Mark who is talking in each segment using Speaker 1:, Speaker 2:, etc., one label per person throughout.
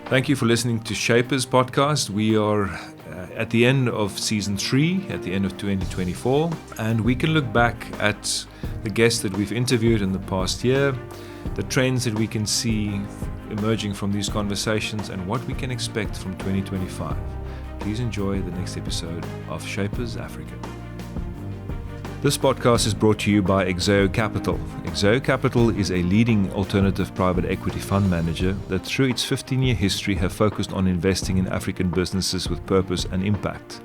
Speaker 1: Thank you for listening to Shapers podcast. We are at the end of season 3, at the end of 2024, and we can look back at the guests that we've interviewed in the past year, the trends that we can see emerging from these conversations, and what we can expect from 2025. Please enjoy the next episode of Shapers Africa. This podcast is brought to you by Exeo Capital. Exeo Capital is a leading alternative private equity fund manager that through its 15-year history have focused on investing in African businesses with purpose and impact.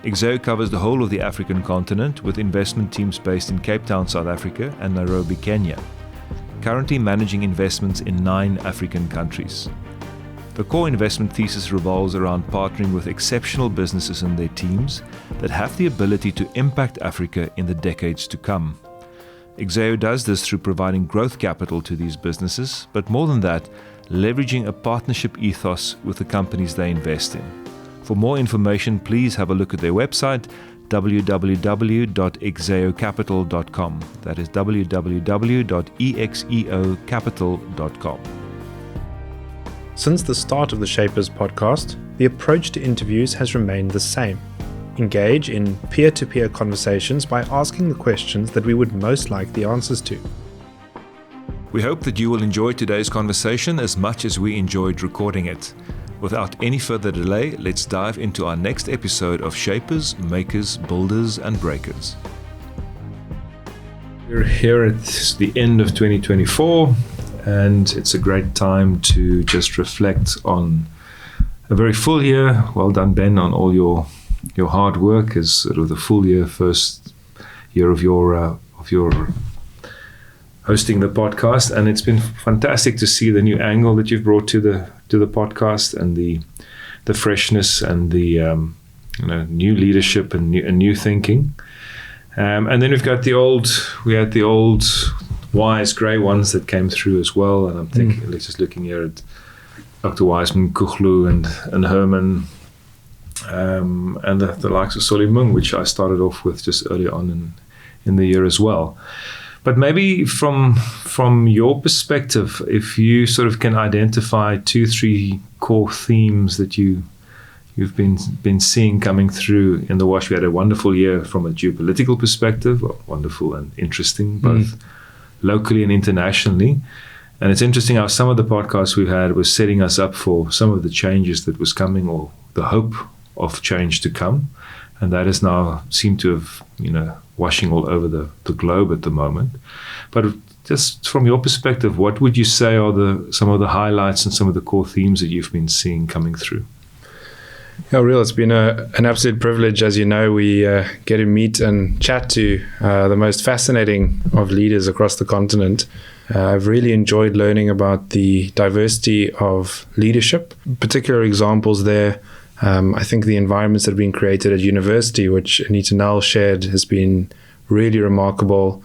Speaker 1: Exeo covers the whole of the African continent with investment teams based in Cape Town, South Africa and Nairobi, Kenya, currently managing investments in 9 African countries. The core investment thesis revolves around partnering with exceptional businesses and their teams that have the ability to impact Africa in the decades to come. Exeo does this through providing growth capital to these businesses, but more than that, leveraging a partnership ethos with the companies they invest in. For more information, please have a look at their website, www.exeocapital.com. That is www.exeocapital.com.
Speaker 2: Since the start of the Shapers podcast, the approach to interviews has remained the same. Engage in peer-to-peer conversations by asking the questions that we would most like the answers to.
Speaker 1: We hope that you will enjoy today's conversation as much as we enjoyed recording it. Without any further delay, let's dive into our next episode of Shapers, Makers, Builders and Breakers. We're here at the end of 2024. And it's a great time to just reflect on a very full year. Well done, Ben, on all your hard work as sort of the full year, first year of your hosting the podcast. And it's been fantastic to see the new angle that you've brought to the podcast and the freshness and the new leadership and new thinking. And then we had the old wise grey ones that came through as well, and I'm thinking, let's just looking here at Dr. Nkuhlu and Herman, and the likes of Solimung, which I started off with just earlier on in the year as well. But maybe from your perspective, if you sort of can identify 2-3 core themes that you've been seeing coming through in the wash. We had a wonderful year from a geopolitical perspective, wonderful and interesting, both locally and internationally. And it's interesting how some of the podcasts we've had was setting us up for some of the changes that was coming, or the hope of change to come. And that is now seemed to have, washing all over the globe at the moment. But just from your perspective, what would you say are some of the highlights and some of the core themes that you've been seeing coming through?
Speaker 2: Yeah, Riël, it's been an absolute privilege. As you know, we get to meet and chat to the most fascinating of leaders across the continent. I've really enjoyed learning about the diversity of leadership. Particular examples there, I think the environments that have been created at university, which Anita Null shared, has been really remarkable.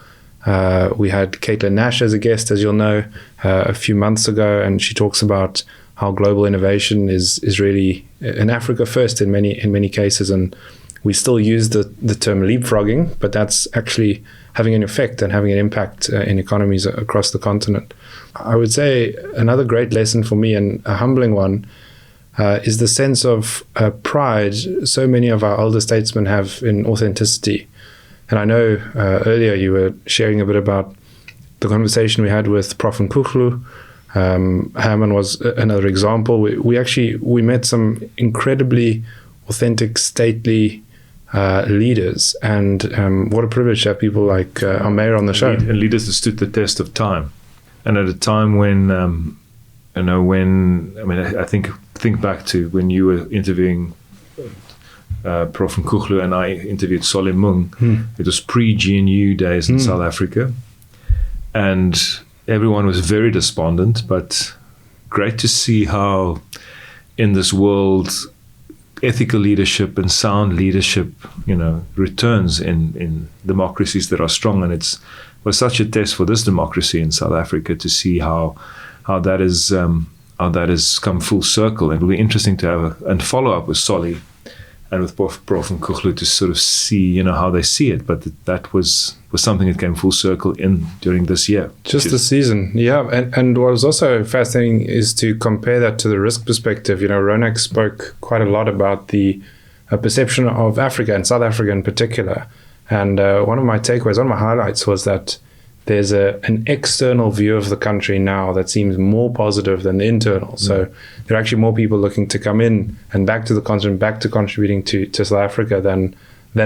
Speaker 2: We had Nash as a guest, as you'll know, a few months ago, and she talks about how global innovation is really in Africa first in many cases, and we still use the term leapfrogging, but that's actually having an effect and having an impact in economies across the continent. I would say another great lesson for me, and a humbling one, is the sense of pride so many of our elder statesmen have in authenticity. And I know earlier you were sharing a bit about the conversation we had with Prof Nkuhlu. Herman was another example. We met some incredibly authentic, stately leaders, and what a privilege to have people like our mayor on the show.
Speaker 1: And leaders that stood the test of time, and at a time when I think back to when you were interviewing Prof Nkuhlu and I interviewed Solimung. It was pre-GNU days in South Africa, and everyone was very despondent, but great to see how in this world ethical leadership and sound leadership, returns in democracies that are strong. And was such a test for this democracy in South Africa to see how that has come full circle. It will be interesting to have and follow up with Solly with Prof Nkuhlu to sort of see, how they see it. But that was something that came full circle during this year.
Speaker 2: Just the season, yeah. And what was also fascinating is to compare that to the risk perspective. Ronak spoke quite a lot about the perception of Africa and South Africa in particular. And one of my takeaways, one of my highlights was that there's an external view of the country now that seems more positive than the internal. So there are actually more people looking to come in and back to the continent, back to contributing to South Africa than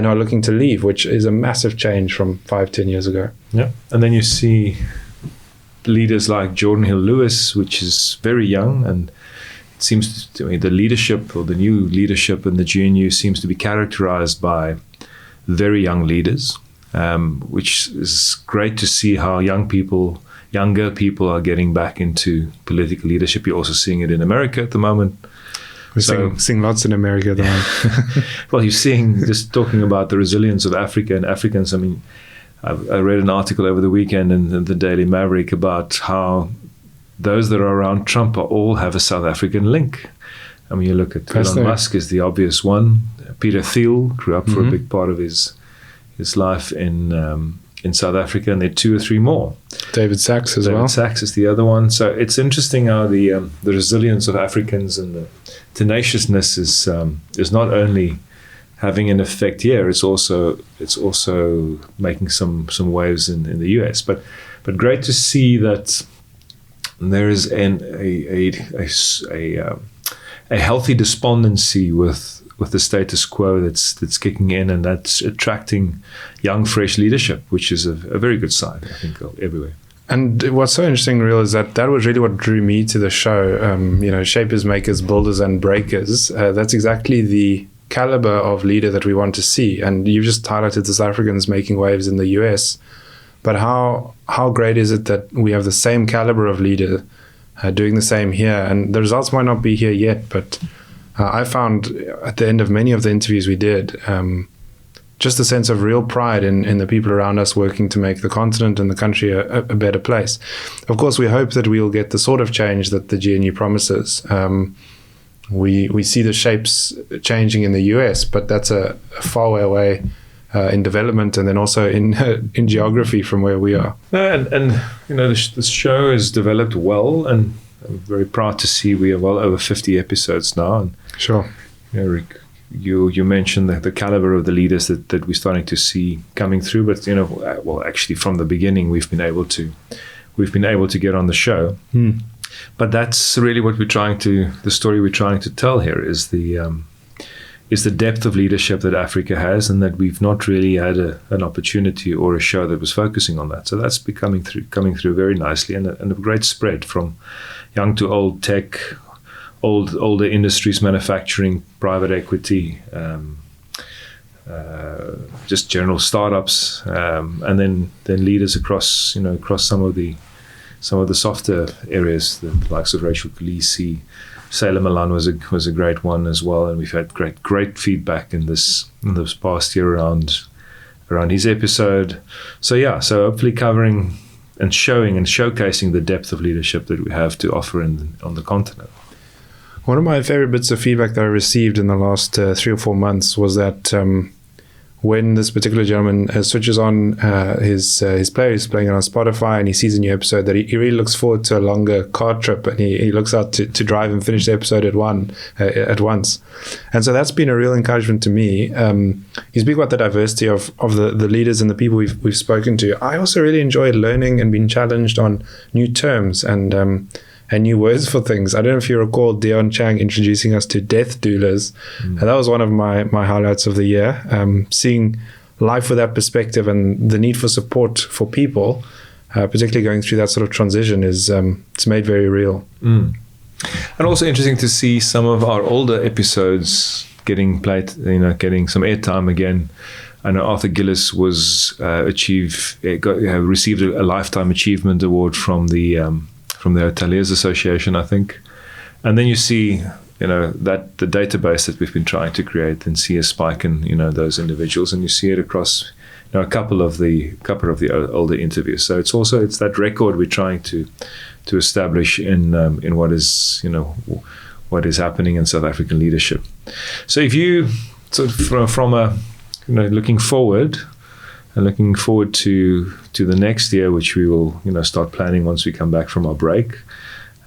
Speaker 2: are looking to leave, which is a massive change from 5-10 years ago.
Speaker 1: Yeah. And then you see leaders like Jordan Hill-Lewis, which is very young, and it seems to me the leadership, or the new leadership in the GNU, seems to be characterized by very young leaders. Which is great to see how younger people are getting back into political leadership. You're also seeing it in America at the moment.
Speaker 2: We're seeing lots in America at the moment.
Speaker 1: Well, you're seeing, just talking about the resilience of Africa and Africans. I mean, I read an article over the weekend in the Daily Maverick about how those that are around Trump all have a South African link. I mean, you look at Elon Musk is the obvious one. Peter Thiel grew up for a big part of his life in South Africa, and there are 2 or 3 more.
Speaker 2: David Sachs as well.
Speaker 1: David Sachs is the other one. So it's interesting how the resilience of Africans and the tenaciousness is not only having an effect here, it's also making some waves in the US. But great to see that there is a healthy despondency with the status quo that's kicking in, and that's attracting young, fresh leadership, which is a very good sign, I think, everywhere.
Speaker 2: And what's so interesting, Riël, is that was really what drew me to the show. Shapers, makers, builders, and breakers. That's exactly the caliber of leader that we want to see. And you've just highlighted the South Africans making waves in the US. But how great is it that we have the same caliber of leader doing the same here? And the results might not be here yet, but I found at the end of many of the interviews we did, just a sense of real pride in the people around us working to make the continent and the country a better place. Of course, we hope that we'll get the sort of change that the GNU promises. We see the shapes changing in the US, but that's a far way away in development, and then also in geography from where we are.
Speaker 1: And the show has developed well, and I'm very proud to see we are well over 50 episodes now. And
Speaker 2: sure.
Speaker 1: Rick, you mentioned the caliber of the leaders that we're starting to see coming through, but actually from the beginning we've been able to get on the show. But that's really what the story we're trying to tell here is the depth of leadership that Africa has, and that we've not really had an opportunity or a show that was focusing on that. So that's coming through very nicely, and a great spread from young to old, tech, older industries, manufacturing, private equity, just general startups, and then leaders across some of the softer areas, the likes of Riël Mallan. Riël Mallan was a great one as well, and we've had great feedback in this past year around his episode. So hopefully covering and showing and showcasing the depth of leadership that we have to offer on the continent.
Speaker 2: One of my favorite bits of feedback that I received in the last 3 or 4 months was that when this particular gentleman switches on his player, he's playing it on Spotify, and he sees a new episode, that he really looks forward to a longer car trip, and he looks out to drive and finish the episode at once. And so that's been a real encouragement to me. You speak about the diversity of the leaders and the people we've spoken to. I also really enjoyed learning and being challenged on new terms and new words for things. I don't know if you recall Dion Chang introducing us to death doulas. And that was one of my highlights of the year. Seeing life with that perspective and the need for support for people, particularly going through that sort of transition, it's made very real.
Speaker 1: And also interesting to see some of our older episodes getting played, getting some airtime again. I know Arthur Gillis received a Lifetime Achievement Award from the Hoteliers Association, I think. And then you see, that the database that we've been trying to create, and see a spike in, those individuals, and you see it across, a couple of the older interviews. So it's that record we're trying to establish in what is happening in South African leadership. So if you so from a looking forward to the next year, which we will start planning once we come back from our break.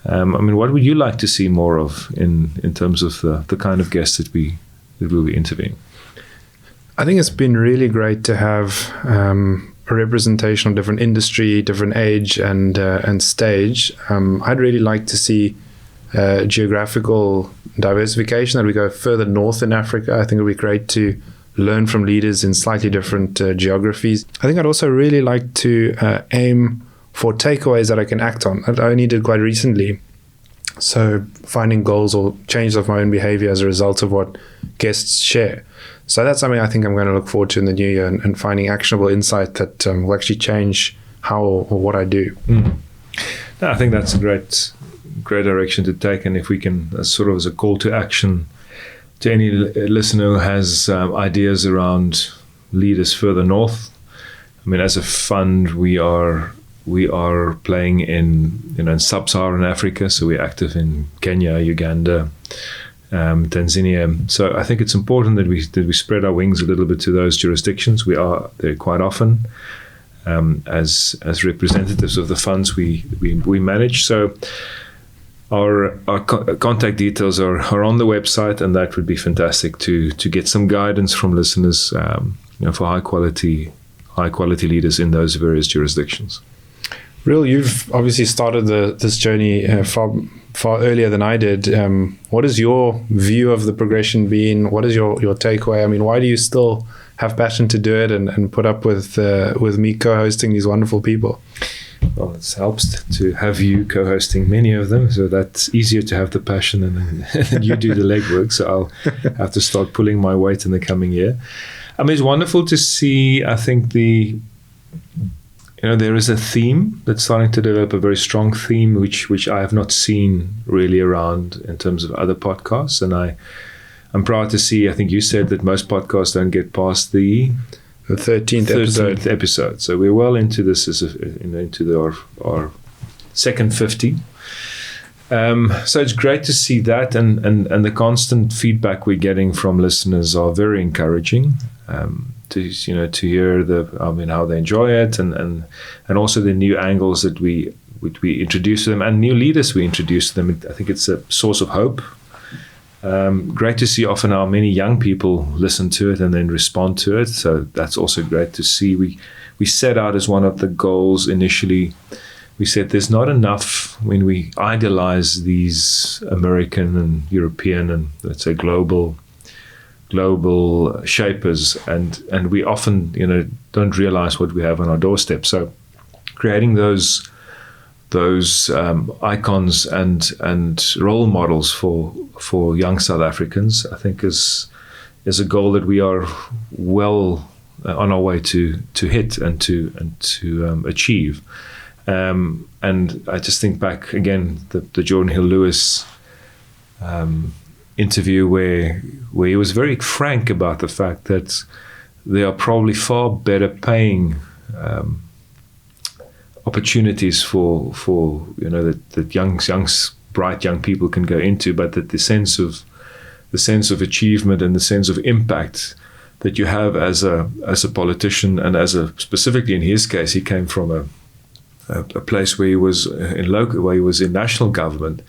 Speaker 1: What would you like to see more of in terms of the kind of guests that we'll be interviewing?
Speaker 2: I think it's been really great to have a representation of different industry, different age and stage. I'd really like to see geographical diversification, that we go further north in Africa. I think it would be great to learn from leaders in slightly different geographies. I think I'd also really like to aim for takeaways that I can act on. I only did quite recently. So finding goals or changes of my own behavior as a result of what guests share. So that's something I think I'm going to look forward to in the new year, and finding actionable insight that will actually change how or what I do.
Speaker 1: No, I think that's a great direction to take. And if we can, as a call to action to any listener who has ideas around leaders further north. As a fund, we are playing in sub-Saharan Africa, so we're active in Kenya, Uganda, Tanzania. So I think it's important that we spread our wings a little bit to those jurisdictions. We are there quite often as representatives of the funds we manage. So our contact details are on the website, and that would be fantastic to get some guidance from listeners for high quality leaders in those various jurisdictions.
Speaker 2: Riël, you've obviously started this journey far earlier than I did. What is your view of the progression been? What is your takeaway? Why do you still have passion to do it and put up with me co-hosting these wonderful people?
Speaker 1: Well, it helps to have you co-hosting many of them, so that's easier to have the passion, and you do the legwork. So I'll have to start pulling my weight in the coming year. It's wonderful to see. I think there is a theme that's starting to develop, a very strong theme, which I have not seen really around in terms of other podcasts. And I'm proud to see, I think you said that most podcasts don't get past the 13th episode. So we're well into this, into our second 50. So it's great to see that, and the constant feedback we're getting from listeners are very encouraging. To hear how they enjoy it, and also the new angles that we introduce to them, and new leaders we introduce to them. I think it's a source of hope. Great to see often how many young people listen to it and then respond to it. So that's also great to see. We set out as one of the goals initially. We said there's not enough when we idolize these American and European and, let's say, global shapers, and we often don't realize what we have on our doorstep. So creating those icons and role models for young South Africans, I think is a goal that we are well on our way to hit and to achieve. And I just think back again the Jordan Hill-Lewis interview where he was very frank about the fact that there are probably far better paying opportunities for that young bright young people can go into, but that the sense of achievement and the sense of impact that you have as a politician, and specifically in his case, he came from a place where he was in national government,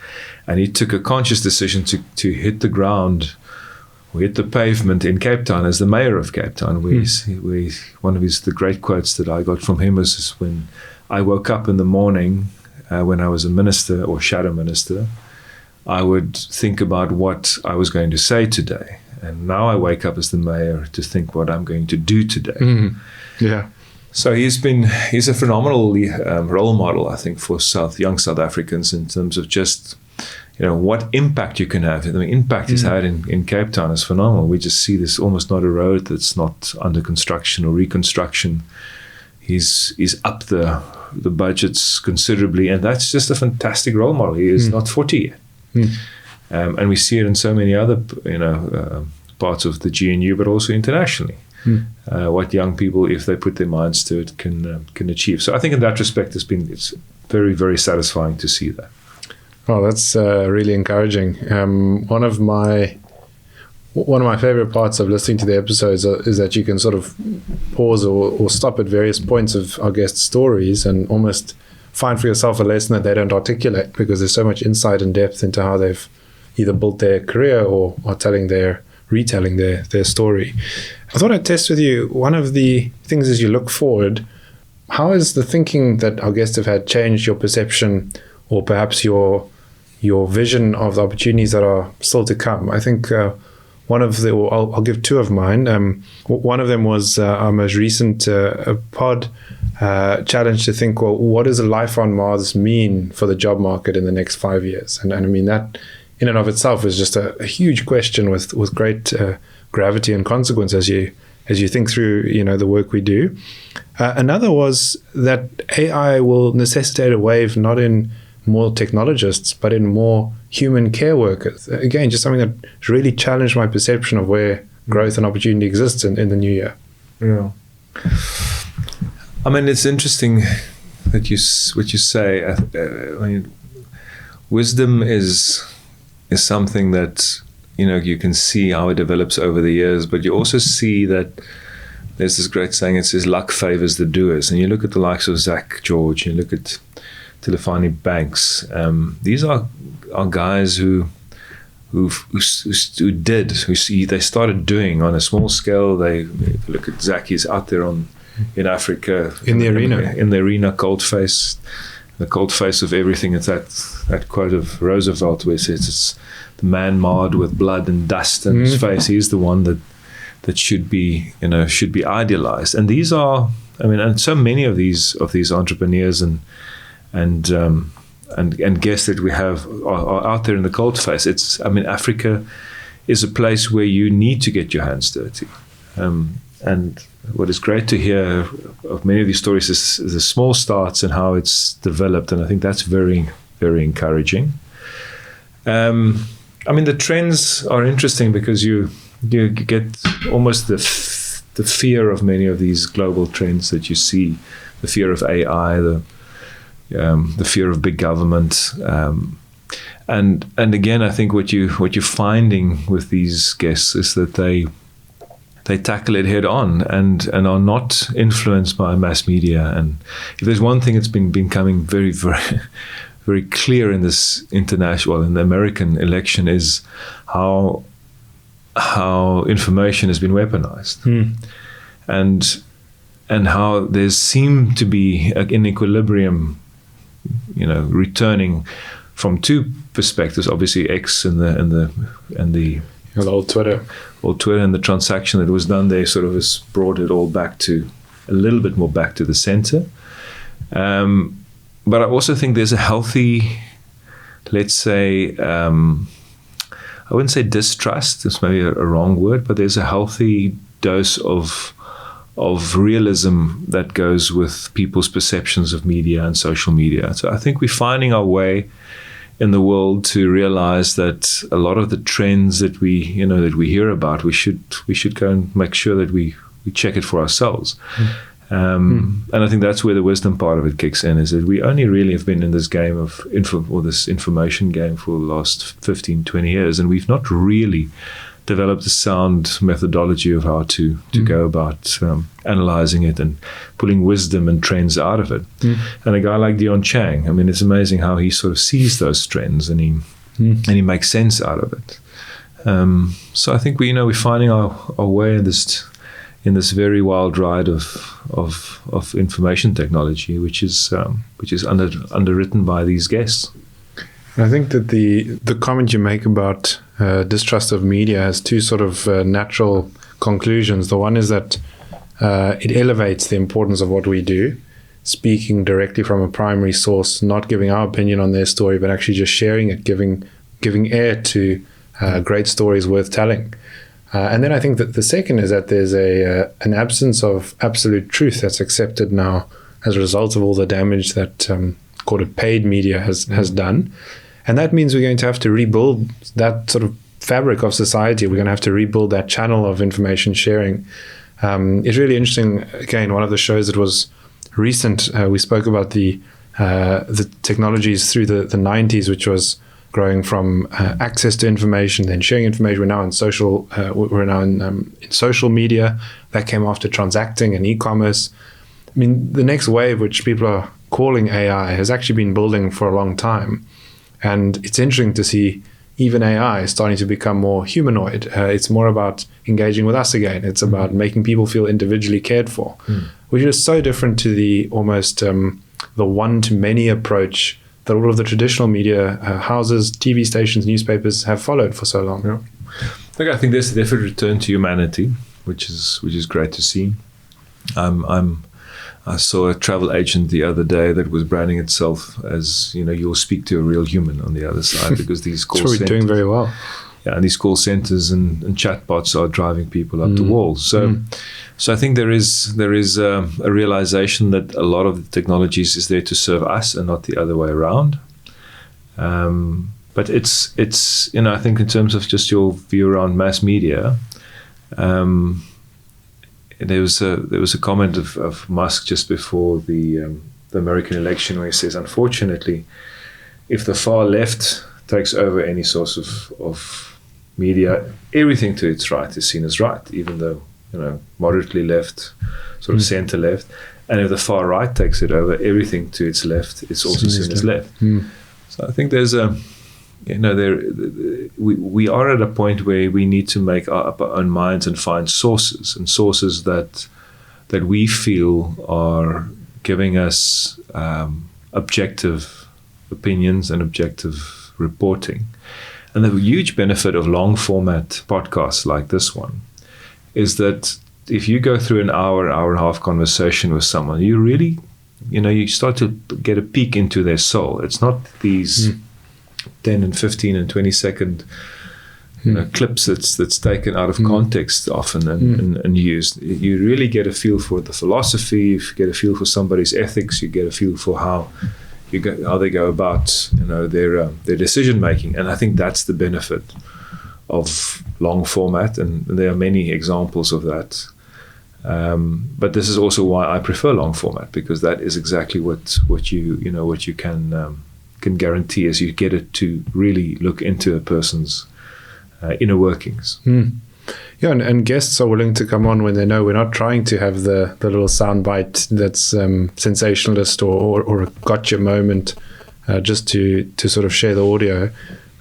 Speaker 1: and he took a conscious decision to hit the ground, or hit the pavement in Cape Town as the mayor of Cape Town. One of the great quotes that I got from him was when I woke up in the morning, when I was a minister or shadow minister, I would think about what I was going to say today. And now I wake up as the mayor to think what I'm going to do today.
Speaker 2: Mm-hmm. Yeah.
Speaker 1: So he's a phenomenal role model, I think, for young South Africans in terms of just, what impact you can have. The impact he's had in Cape Town is phenomenal. We just see this almost not a road that's not under construction or reconstruction. He's up the budgets considerably, and that's just a fantastic role model. He is not 40 yet. And we see it in so many other, parts of the GNU, but also internationally. What young people, if they put their minds to it, can achieve. So I think in that respect, it's very, very satisfying to see that.
Speaker 2: Oh, that's really encouraging. One of my one of my favorite parts of listening to the episodes is that you can sort of pause or stop at various points of our guests' stories and almost find for yourself a lesson that they don't articulate, because there's so much insight and depth into how they've either built their career or are retelling their story. I thought I'd test with you, one of the things as you look forward, how has the thinking that our guests have had changed your perception or perhaps your vision of the opportunities that are still to come? I think I'll give two of mine. One of them was our most recent pod challenge to think, well, what does a life on Mars mean for the job market in the next 5 years? And I mean, that in and of itself is just a huge question with great gravity and consequence as you think through, the work we do. Another was that AI will necessitate a wave not in more technologists, but in more human care workers. Again, just something that really challenged my perception of where growth and opportunity exists in the new year.
Speaker 1: Yeah. I mean, it's interesting that what you say. I mean, wisdom is something that, you can see how it develops over the years, but you also see that there's this great saying, it says luck favors the doers. And you look at the likes of Zach George, you look at Telefani Banks. These are guys who they started doing on a small scale. They look at Zach, he's out there in Africa
Speaker 2: in the arena,
Speaker 1: cold face, the cold face of everything. It's that quote of Roosevelt where it says it's the man marred with blood and dust in his face. He's the one that should be idealized. And these are, and so many of these entrepreneurs and guests that we have are out there in the cold face. Africa is a place where you need to get your hands dirty. And what is great to hear of many of these stories is the small starts and how it's developed. And I think that's very, very encouraging. The trends are interesting because you get almost the fear of many of these global trends that you see, the fear of AI, the fear of big government, and again, I think what you're finding with these guests is that they tackle it head on and are not influenced by mass media. And if there's one thing that's been becoming very, very, very clear in this in the American election is how information has been weaponized, and how there seemed to be an equilibrium, returning from two perspectives. Obviously, X and the
Speaker 2: old Twitter,
Speaker 1: and the transaction that was done there sort of has brought it all back to a little bit more back to the center. But I also think there's a healthy, let's say, I wouldn't say distrust, it's maybe a wrong word, but there's a healthy dose of realism that goes with people's perceptions of media and social media. So I think we're finding our way in the world to realize that a lot of the trends that we hear about, we should go and make sure that we check it for ourselves. And I think that's where the wisdom part of it kicks in, is that we only really have been in this game of this information game for the last 15, 20 years, and we've not really developed a sound methodology of how to go about analyzing it and pulling wisdom and trends out of it. And a guy like Dion Chang, it's amazing how he sort of sees those trends and he makes sense out of it. So I think we're finding our way in this very wild ride of information technology, which is underwritten by these guests.
Speaker 2: And I think that the comment you make about distrust of media has two sort of natural conclusions. The one is that it elevates the importance of what we do, speaking directly from a primary source, not giving our opinion on their story, but actually just sharing it, giving air to great stories worth telling. And then I think that the second is that there's an absence of absolute truth that's accepted now as a result of all the damage that called it paid media has done. And that means we're going to have to rebuild that sort of fabric of society. We're going to have to rebuild that channel of information sharing. It's really interesting. Again, one of the shows that was recent, we spoke about the technologies through the 90s, which was growing from access to information, then sharing information. We're now in social. We're now in social media. That came after transacting and e-commerce. I mean, the next wave, which people are calling AI, has actually been building for a long time, and it's interesting to see even AI is starting to become more humanoid. It's more about engaging with us again. It's about making people feel individually cared for, which is so different to the almost the one-to-many approach that all of the traditional media houses, TV stations, newspapers have followed for so long.
Speaker 1: Yeah. Look, I think there's a definite return to humanity, which is great to see. I saw a travel agent the other day that was branding itself as, you'll speak to a real human on the other side, because these call centers,
Speaker 2: doing very well.
Speaker 1: Yeah, and these call centers and chatbots are driving people up the walls. So I think there is a realization that a lot of the technologies is there to serve us and not the other way around. But it's I think in terms of just your view around mass media, there was a comment of Musk just before the American election where he says, unfortunately, if the far left takes over any source of media, everything to its right is seen as right, even though moderately left, sort of center left, and if the far right takes it over, everything to its left is also seen as left. So I think there's we are at a point where we need to make up our own minds and find sources that we feel are giving us objective opinions and objective reporting. And the huge benefit of long format podcasts like this one is that if you go through an hour and a half conversation with someone, you really, you start to get a peek into their soul. It's not these 10 and 15 and 20 second clips that's taken out of context often and used. You really get a feel for the philosophy, you get a feel for somebody's ethics, you get a feel for how they go about their decision making. And I think that's the benefit of long format, and there are many examples of that. But this is also why I prefer long format, because that is exactly what you can guarantee, is you get it to really look into a person's inner workings.
Speaker 2: Yeah, and guests are willing to come on when they know we're not trying to have the little soundbite that's sensationalist or a gotcha moment, just to sort of share the audio.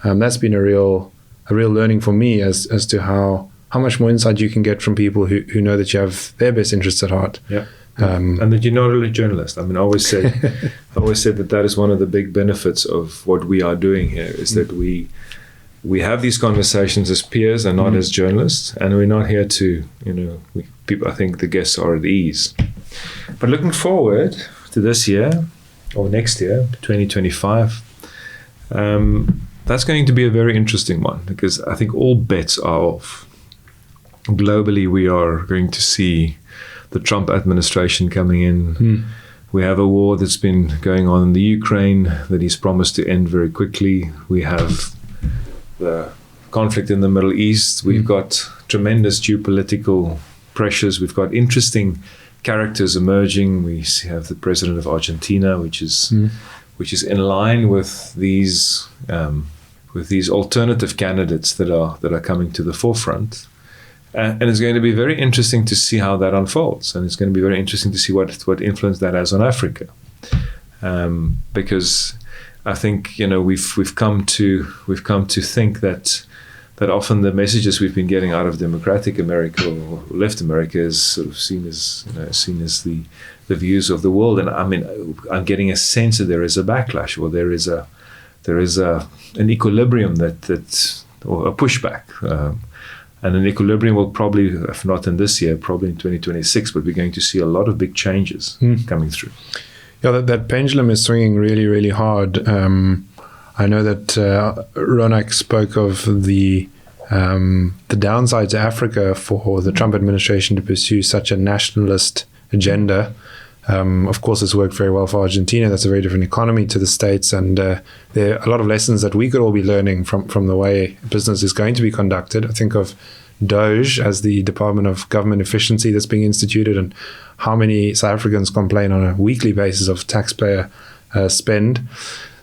Speaker 2: That's been a real learning for me as to how much more insight you can get from people who know that you have their best interests at heart.
Speaker 1: Yeah. And that you're not really a journalist. I mean, I always said that is one of the big benefits of what we are doing here, is that we have these conversations as peers and not as journalists, and we're not here to, I think the guests are at ease. But looking forward to this year or next year, 2025, that's going to be a very interesting one, because I think all bets are off. Globally, we are going to see the Trump administration coming in. We have a war that's been going on in the Ukraine that he's promised to end very quickly. We have the conflict in the Middle East. We've got tremendous geopolitical pressures. We've got interesting characters emerging. We have the president of Argentina, which is in line with these alternative candidates that are coming to the forefront. And it's going to be very interesting to see how that unfolds, and it's going to be very interesting to see what influence that has on Africa, because I think we've come to think that often the messages we've been getting out of democratic America or left America is sort of seen as the views of the world, and I mean I'm getting a sense that there is a backlash, or there is an equilibrium that or a pushback. And an equilibrium will probably, if not in this year, probably in 2026, but we're going to see a lot of big changes coming through.
Speaker 2: Yeah, that pendulum is swinging really, really hard. I know that Ronak spoke of the downside to Africa for the Trump administration to pursue such a nationalist agenda. Of course, it's worked very well for Argentina. That's a very different economy to the States. And there are a lot of lessons that we could all be learning from the way business is going to be conducted. I think of DOGE as the Department of Government Efficiency that's being instituted, and how many South Africans complain on a weekly basis of taxpayer spend.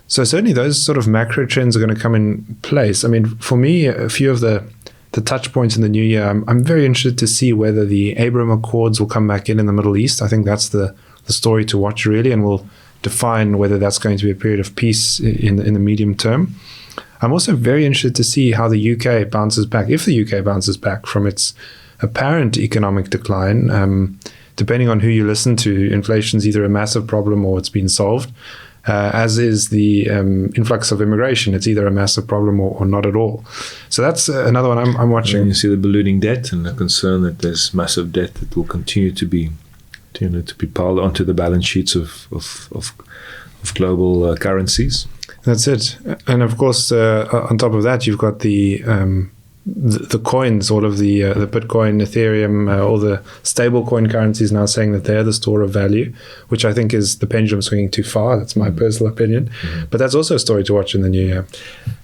Speaker 2: So certainly those sort of macro trends are going to come in place. I mean, for me, a few of the touch points in the new year, I'm very interested to see whether the Abraham Accords will come back in the Middle East. I think that's the story to watch, really, and will define whether that's going to be a period of peace in the medium term. I'm also very interested to see how the UK bounces back, if the UK bounces back from its apparent economic decline. Depending on who you listen to, inflation's either a massive problem or it's been solved, as is the influx of immigration. It's either a massive problem or not at all. So that's another one I'm watching.
Speaker 1: And you see the ballooning debt and the concern that there's massive debt that will continue to be piled onto the balance sheets of global currencies.
Speaker 2: That's it. And of course, on top of that, you've got the coins, all of the Bitcoin, Ethereum, all the stable coin currencies now saying that they're the store of value, which I think is the pendulum swinging too far. That's my personal opinion. But that's also a story to watch in the new year.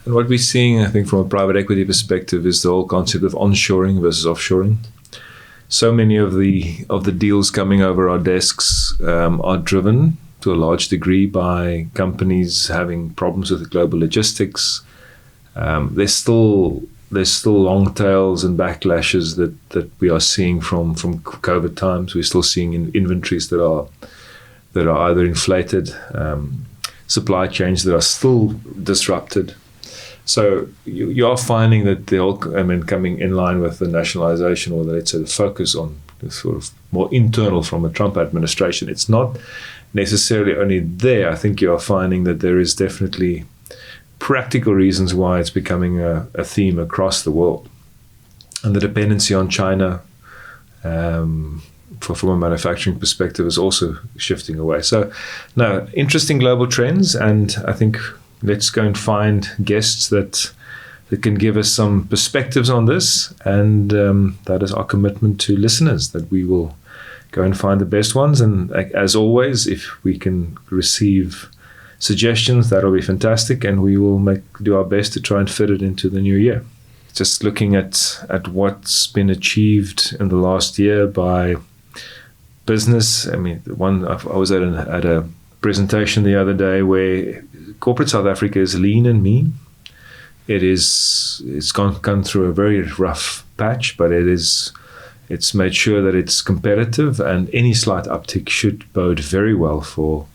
Speaker 1: And what we're seeing, I think, from a private equity perspective is the whole concept of onshoring versus offshoring. So many of the deals coming over our desks are driven to a large degree by companies having problems with the global logistics. There's still long tails and backlashes that we are seeing from COVID times. We're still seeing inventories that are either inflated, supply chains that are still disrupted. So you are finding that coming in line with the nationalization, or let's say the focus on the sort of more internal from the Trump administration. It's not necessarily only there. I think you are finding that there is definitely practical reasons why it's becoming a theme across the world. And the dependency on China from a manufacturing perspective is also shifting away. So, no, interesting global trends, and I think let's go and find guests that can give us some perspectives on this, and that is our commitment to listeners, that we will go and find the best ones. And as always, if we can receive suggestions, that'll be fantastic, and we will do our best to try and fit it into the new year. Just looking at what's been achieved in the last year by business. I mean, I was at a presentation the other day where corporate South Africa is lean and mean. It's gone through a very rough patch, but it's made sure that it's competitive, and any slight uptick should bode very well for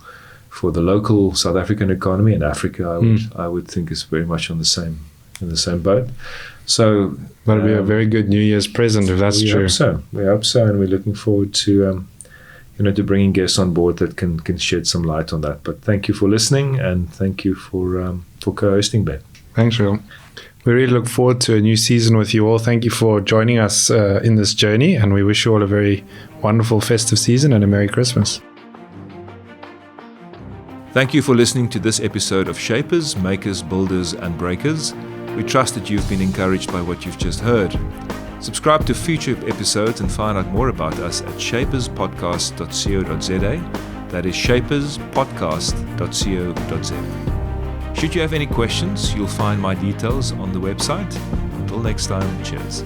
Speaker 1: the local South African economy, and Africa. I would think is very much in the same boat. So
Speaker 2: that'll be a very good New Year's present if that's true.
Speaker 1: We hope so, and we're looking forward to to bringing guests on board that can shed some light on that. But thank you for listening, and thank you for co-hosting, Ben.
Speaker 2: Thanks, Riël. We really look forward to a new season with you all. Thank you for joining us in this journey, and we wish you all a very wonderful festive season and a Merry Christmas.
Speaker 1: Thank you for listening to this episode of Shapers, Makers, Builders and Breakers. We trust that you've been encouraged by what you've just heard. Subscribe to future episodes and find out more about us at shaperspodcast.co.za. That is shaperspodcast.co.za. Should you have any questions, you'll find my details on the website. Until next time, cheers.